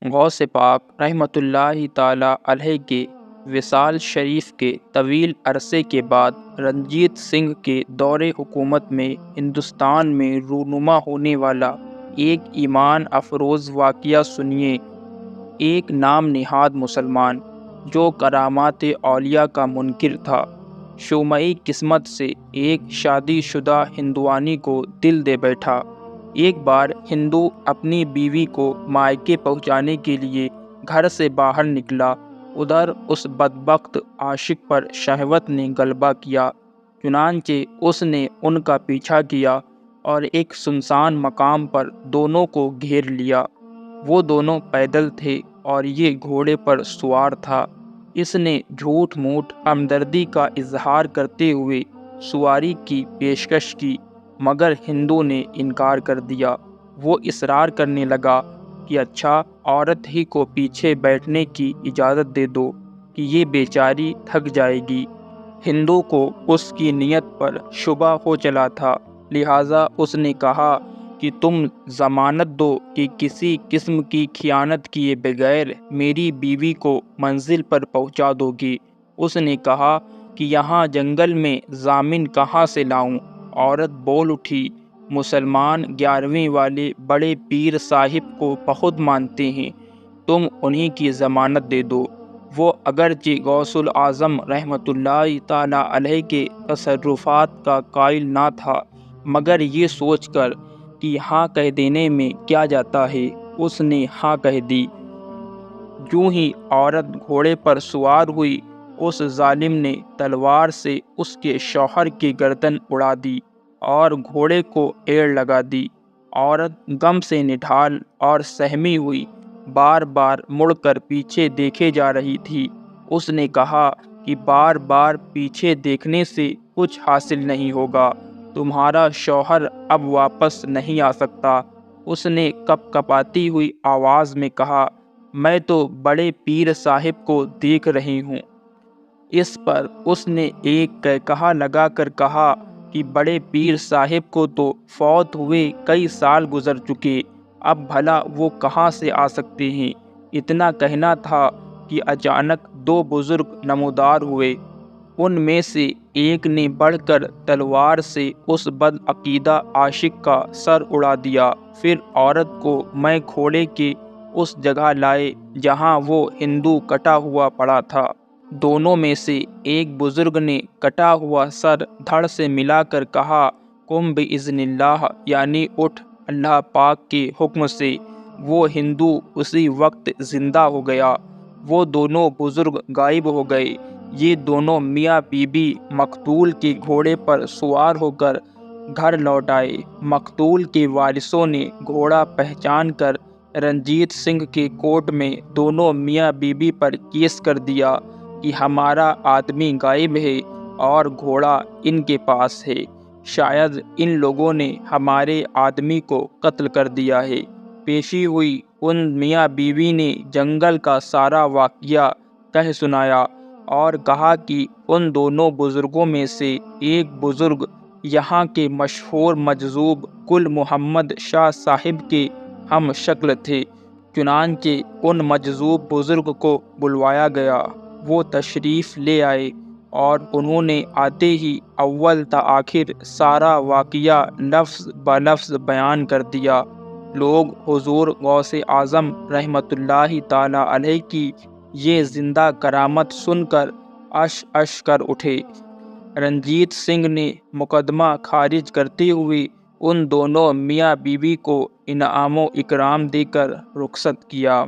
غوث پاک رحمۃ اللہ تعالیٰ علیہ کے وصال شریف کے طویل عرصے کے بعد رنجیت سنگھ کے دور حکومت میں ہندوستان میں رونما ہونے والا ایک ایمان افروز واقعہ سنیے۔ ایک نام نہاد مسلمان جو کرامات اولیاء کا منکر تھا، شومئی قسمت سے ایک شادی شدہ ہندوانی کو دل دے بیٹھا۔ ایک بار ہندو اپنی بیوی کو مائکے پہنچانے کے لیے گھر سے باہر نکلا، ادھر اس بدبخت عاشق پر شہوت نے غلبہ کیا، چنانچہ اس نے ان کا پیچھا کیا اور ایک سنسان مقام پر دونوں کو گھیر لیا۔ وہ دونوں پیدل تھے اور یہ گھوڑے پر سوار تھا۔ اس نے جھوٹ موٹ ہمدردی کا اظہار کرتے ہوئے سواری کی پیشکش کی، مگر ہندو نے انکار کر دیا۔ وہ اصرار کرنے لگا کہ اچھا، عورت ہی کو پیچھے بیٹھنے کی اجازت دے دو کہ یہ بیچاری تھک جائے گی۔ ہندو کو اس کی نیت پر شبہ ہو چلا تھا، لہٰذا اس نے کہا کہ تم ضمانت دو کہ کسی قسم کی خیانت کیے بغیر میری بیوی کو منزل پر پہنچا دو گی۔ اس نے کہا کہ یہاں جنگل میں ضامن کہاں سے لاؤں؟ عورت بول اٹھی، مسلمان 11ویں والے بڑے پیر صاحب کو بہت مانتے ہیں، تم انہی کی ضمانت دے دو۔ وہ اگرچہ غوث الاعظم رحمۃ اللہ تعالیٰ علیہ کے تصرفات کا قائل نہ تھا، مگر یہ سوچ کر کہ ہاں کہہ دینے میں کیا جاتا ہے، اس نے ہاں کہہ دی۔ یوں ہی عورت گھوڑے پر سوار ہوئی، اس ظالم نے تلوار سے اس کے شوہر کی گردن اڑا دی اور گھوڑے کو ایڑ لگا دی۔ عورت غم سے نڈھال اور سہمی ہوئی بار بار مڑ کر پیچھے دیکھے جا رہی تھی۔ اس نے کہا کہ بار بار پیچھے دیکھنے سے کچھ حاصل نہیں ہوگا، تمہارا شوہر اب واپس نہیں آ سکتا۔ اس نے کپ کپاتی ہوئی آواز میں کہا، میں تو بڑے پیر صاحب کو دیکھ رہی ہوں۔ اس پر اس نے ایک کہا لگا کر کہا کہ بڑے پیر صاحب کو تو فوت ہوئے کئی سال گزر چکے، اب بھلا وہ کہاں سے آ سکتے ہیں؟ اتنا کہنا تھا کہ اچانک دو بزرگ نمودار ہوئے۔ ان میں سے ایک نے بڑھ کر تلوار سے اس بدعقیدہ عاشق کا سر اڑا دیا، پھر عورت کو میں گھوڑے کے اس جگہ لائے جہاں وہ ہندو کٹا ہوا پڑا تھا۔ دونوں میں سے ایک بزرگ نے کٹا ہوا سر دھڑ سے ملا کر کہا، قم بإذن اللہ، یعنی اٹھ اللہ پاک کے حکم سے۔ وہ ہندو اسی وقت زندہ ہو گیا۔ وہ دونوں بزرگ غائب ہو گئے۔ یہ دونوں میاں بی بی مقتول کے گھوڑے پر سوار ہو کر گھر لوٹ آئے۔ مقتول کے وارثوں نے گھوڑا پہچان کر رنجیت سنگھ کے کورٹ میں دونوں میاں بی بی پر کیس کر دیا کہ ہمارا آدمی غائب ہے اور گھوڑا ان کے پاس ہے، شاید ان لوگوں نے ہمارے آدمی کو قتل کر دیا ہے۔ پیشی ہوئی۔ ان میاں بیوی نے جنگل کا سارا واقعہ کہہ سنایا اور کہا کہ ان دونوں بزرگوں میں سے ایک بزرگ یہاں کے مشہور مجذوب گل محمد شاہ صاحب کے ہم شکل تھے۔ چنانچہ ان مجذوب بزرگ کو بلوایا گیا۔ وہ تشریف لے آئے اور انہوں نے آتے ہی اول تا آخر سارا واقعہ لفظ بلفظ بیان کر دیا۔ لوگ حضور غوث اعظم رحمۃ اللہ تعالیٰ علیہ کی یہ زندہ کرامت سن کر اش اش کر اٹھے۔ رنجیت سنگھ نے مقدمہ خارج کرتے ہوئے ان دونوں میاں بیوی کو انعام و اکرام دے کر رخصت کیا۔